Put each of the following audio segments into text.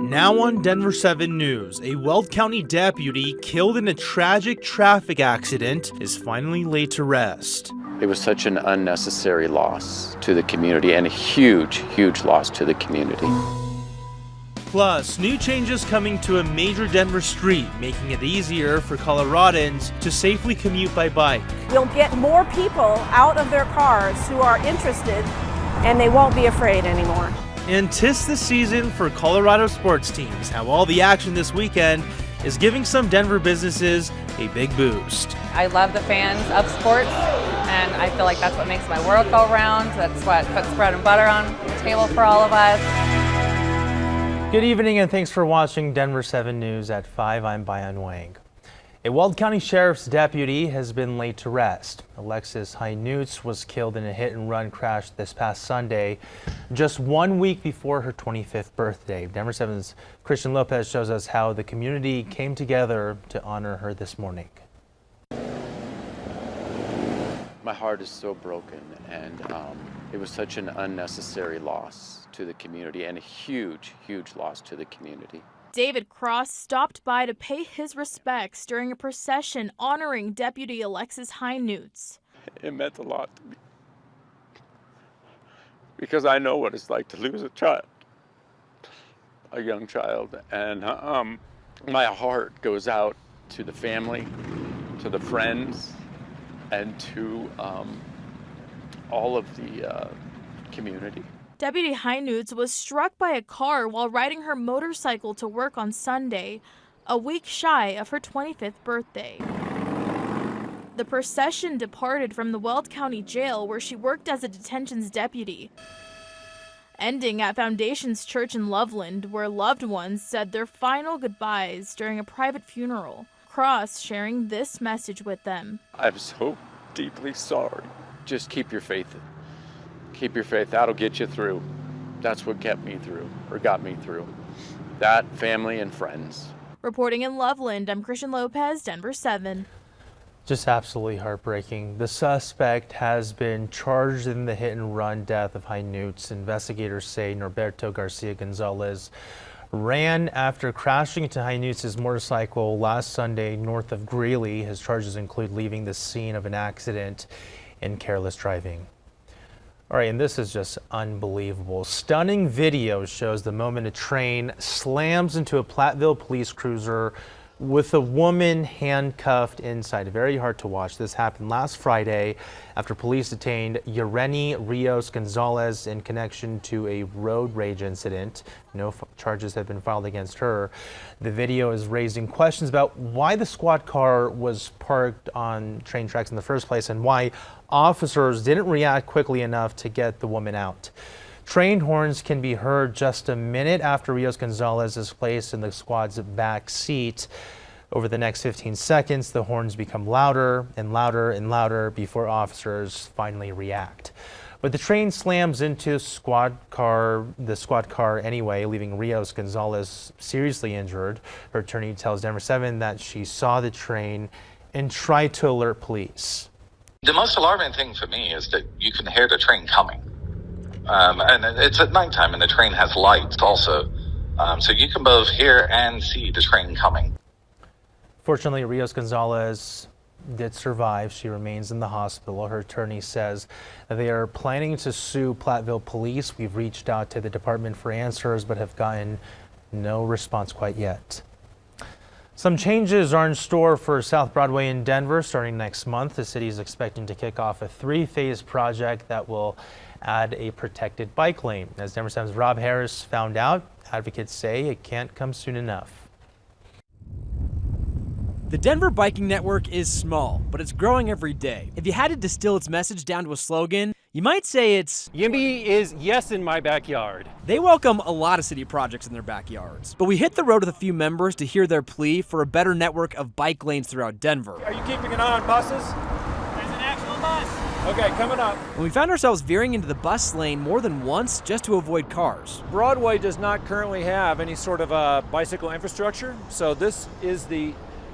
Now on Denver 7 News, a Weld County deputy killed in a tragic traffic accident is finally laid to rest. It was such an unnecessary loss to the community and a huge, huge loss to the community. Plus, new changes coming to a major Denver street, making it easier for Coloradans to safely commute by bike. We'll get more people out of their cars who are interested, and they won't be afraid anymore. And 'tis the season for Colorado sports teams. How all the action this weekend is giving some Denver businesses a big boost. I love the fans of sports, and I feel like that's what makes my world go round. That's what puts bread and butter on the table for all of us. Good evening and thanks for watching Denver 7 News at 5. I'm Bayan Wang. A Weld County Sheriff's deputy has been laid to rest. Alexis Hynutz was killed in a hit-and-run crash this past Sunday, just 1 week before her 25th birthday. Denver 7's Christian Lopez shows us how the community came together to honor her this morning. My heart is so broken, and it was such an unnecessary loss to the community and a huge, huge loss to the community. David Cross stopped by to pay his respects during a procession honoring Deputy Alexis Hynutz. It meant a lot to me because I know what it's like to lose a child, a young child, and my heart goes out to the family, to the friends, and to all of the community. Deputy Hynutz was struck by a car while riding her motorcycle to work on Sunday, a week shy of her 25th birthday. The procession departed from the Weld County Jail where she worked as a detentions deputy, ending at Foundations Church in Loveland, where loved ones said their final goodbyes during a private funeral. Cross sharing this message with them. I'm so deeply sorry. Just keep your faith. Keep your faith. That'll get you through. That's what kept me through, or got me through. That, family, and friends. Reporting in Loveland, I'm Christian Lopez, Denver 7. Just absolutely heartbreaking. The suspect has been charged in the hit-and-run death of Hynutz. Investigators say Norberto Garcia Gonzalez ran after crashing into Hynutz's motorcycle last Sunday north of Greeley. His charges include leaving the scene of an accident and careless driving. All right, and this is just unbelievable. Stunning video shows the moment a train slams into a Platteville police cruiser with a woman handcuffed inside. Very hard to watch. This happened last Friday after police detained Yereni Rios Gonzalez in connection to a road rage incident. No charges have been filed against her. The video is raising questions about why the squad car was parked on train tracks in the first place and why officers didn't react quickly enough to get the woman out. Train horns can be heard just a minute after Rios Gonzalez is placed in the squad's back seat. Over the next 15 seconds, the horns become louder and louder and louder before officers finally react. But the train slams into the squad car anyway, leaving Rios Gonzalez seriously injured. Her attorney tells Denver 7 that she saw the train and tried to alert police. The most alarming thing for me is that you can hear the train coming. And it's at nighttime and the train has lights also. So you can both hear and see the train coming. Fortunately, Rios Gonzalez did survive. She remains in the hospital. Her attorney says they are planning to sue Platteville Police. We've reached out to the department for answers, but have gotten no response quite yet. Some changes are in store for South Broadway in Denver starting next month. The city is expecting to kick off a 3-phase project that will add a protected bike lane. As Denver 7's Rob Harris found out, advocates say it can't come soon enough. The Denver biking network is small, but it's growing every day. If you had to distill its message down to a slogan, you might say it's YIMBY is yes in my backyard. They welcome a lot of city projects in their backyards. But we hit the road with a few members to hear their plea for a better network of bike lanes throughout Denver. Are you keeping an eye on buses? There's an actual bus. Okay, coming up. And we found ourselves veering into the bus lane more than once just to avoid cars. Broadway does not currently have any sort of bicycle infrastructure, so this is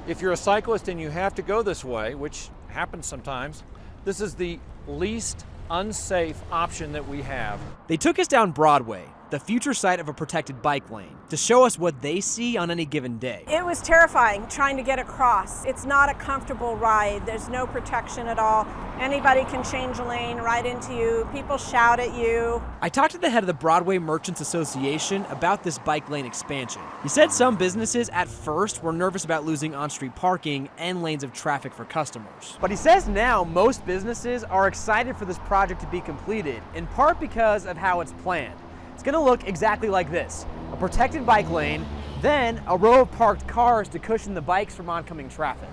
if you're a cyclist and you have to go this way, which happens sometimes, this is the least unsafe option that we have. They took us down Broadway, the future site of a protected bike lane, to show us what they see on any given day. It was terrifying trying to get across. It's not a comfortable ride. There's no protection at all. Anybody can change a lane right into you. People shout at you. I talked to the head of the Broadway Merchants Association about this bike lane expansion. He said some businesses at first were nervous about losing on-street parking and lanes of traffic for customers. But he says now most businesses are excited for this project to be completed, in part because of how it's planned. It's gonna look exactly like this: a protected bike lane, then a row of parked cars to cushion the bikes from oncoming traffic.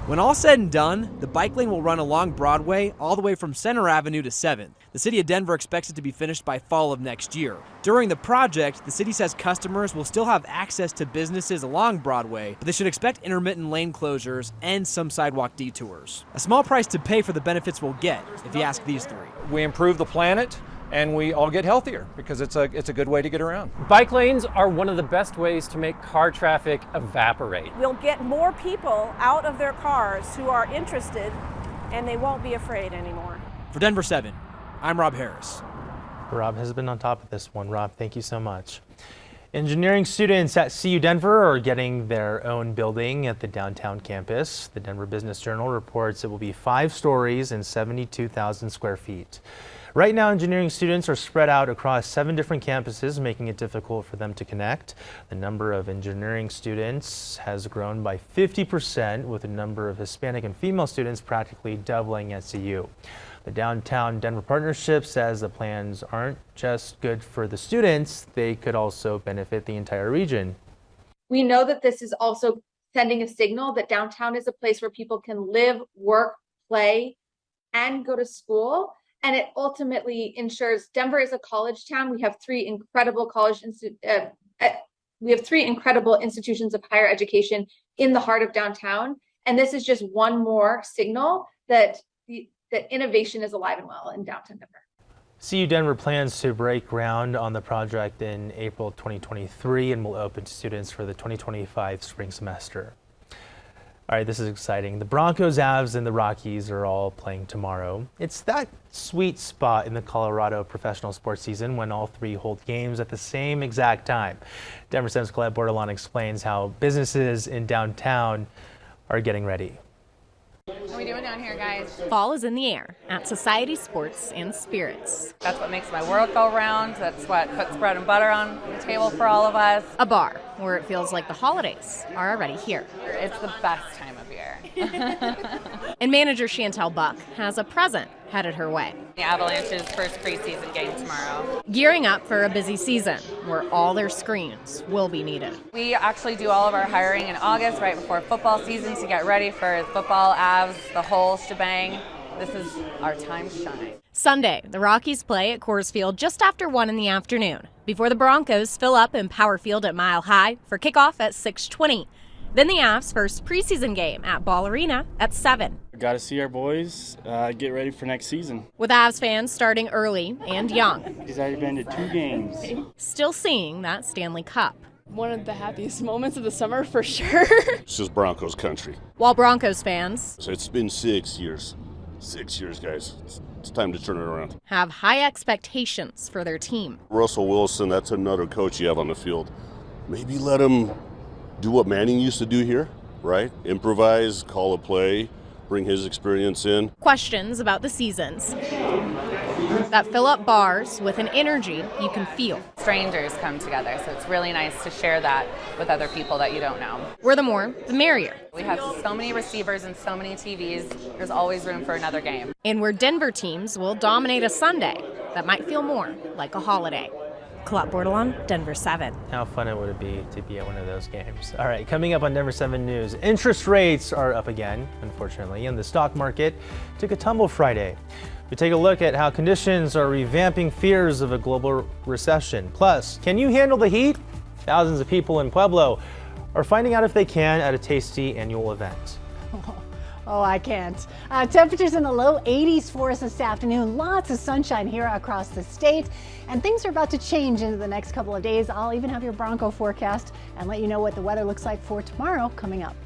When all said and done, the bike lane will run along Broadway all the way from Center Avenue to 7th. The city of Denver expects it to be finished by fall of next year. During the project, the city says customers will still have access to businesses along Broadway, but they should expect intermittent lane closures and some sidewalk detours. A small price to pay for the benefits we'll get, if you ask these three. We improve the planet, and we all get healthier because it's a good way to get around. Bike lanes are one of the best ways to make car traffic evaporate. We'll get more people out of their cars who are interested, and they won't be afraid anymore. For Denver 7, I'm Rob Harris. Rob has been on top of this one. Rob, thank you so much. Engineering students at CU Denver are getting their own building at the downtown campus. The Denver Business Journal reports it will be 5 stories and 72,000 square feet. Right now, engineering students are spread out across 7 different campuses, making it difficult for them to connect. The number of engineering students has grown by 50%, with the number of Hispanic and female students practically doubling at CU. The Downtown Denver Partnership says the plans aren't just good for the students, they could also benefit the entire region. We know that this is also sending a signal that downtown is a place where people can live, work, play, and go to school. And it ultimately ensures Denver is a college town. We have 3 incredible institutions of higher education in the heart of downtown. And this is just one more signal that that innovation is alive and well in downtown Denver. CU Denver plans to break ground on the project in April 2023 and will open to students for the 2025 spring semester. All right, this is exciting. The Broncos, Avs, and the Rockies are all playing tomorrow. It's that sweet spot in the Colorado professional sports season when all 3 hold games at the same exact time. Denver 7's Colette Bordelon explains how businesses in downtown are getting ready. What are we doing down here, guys? Fall is in the air at Society Sports and Spirits. That's what makes my world go round. That's what puts bread and butter on the table for all of us. A bar where it feels like the holidays are already here. It's the best time of year. And manager Chantel Buck has a present headed her way. The Avalanche's first preseason game tomorrow. Gearing up for a busy season where all their screens will be needed. We actually do all of our hiring in August, right before football season, to get ready for football, Avs, the whole shebang. This is our time to shine. Sunday, the Rockies play at Coors Field just after 1 in the afternoon, before the Broncos fill up in Power Field at Mile High for kickoff at 6:20. Then the Avs' first preseason game at Ball Arena at 7. Got to see our boys get ready for next season. With Avs fans starting early and young. He's already been to 2 games. Still seeing that Stanley Cup. One of the happiest moments of the summer for sure. It's just Broncos country. While Broncos fans... So it's been 6 years. 6 years, guys. It's time to turn it around. ...have high expectations for their team. Russell Wilson, that's another coach you have on the field. Maybe let him do what Manning used to do here, right? Improvise, call a play, bring his experience in. Questions about the seasons that fill up bars with an energy you can feel. Strangers come together, so it's really nice to share that with other people that you don't know. Where the more, the merrier. We have so many receivers and so many TVs, there's always room for another game. And where Denver teams will dominate a Sunday that might feel more like a holiday. Colette Bordelon, Denver 7. How fun it would be to be at one of those games. All right, coming up on Denver 7 News, interest rates are up again, unfortunately, and the stock market took a tumble Friday. We take a look at how conditions are revamping fears of a global recession. Plus, can you handle the heat? Thousands of people in Pueblo are finding out if they can at a tasty annual event. Oh, I can't. Temperatures in the low 80s for us this afternoon. Lots of sunshine here across the state. And things are about to change into the next couple of days. I'll even have your Bronco forecast and let you know what the weather looks like for tomorrow coming up.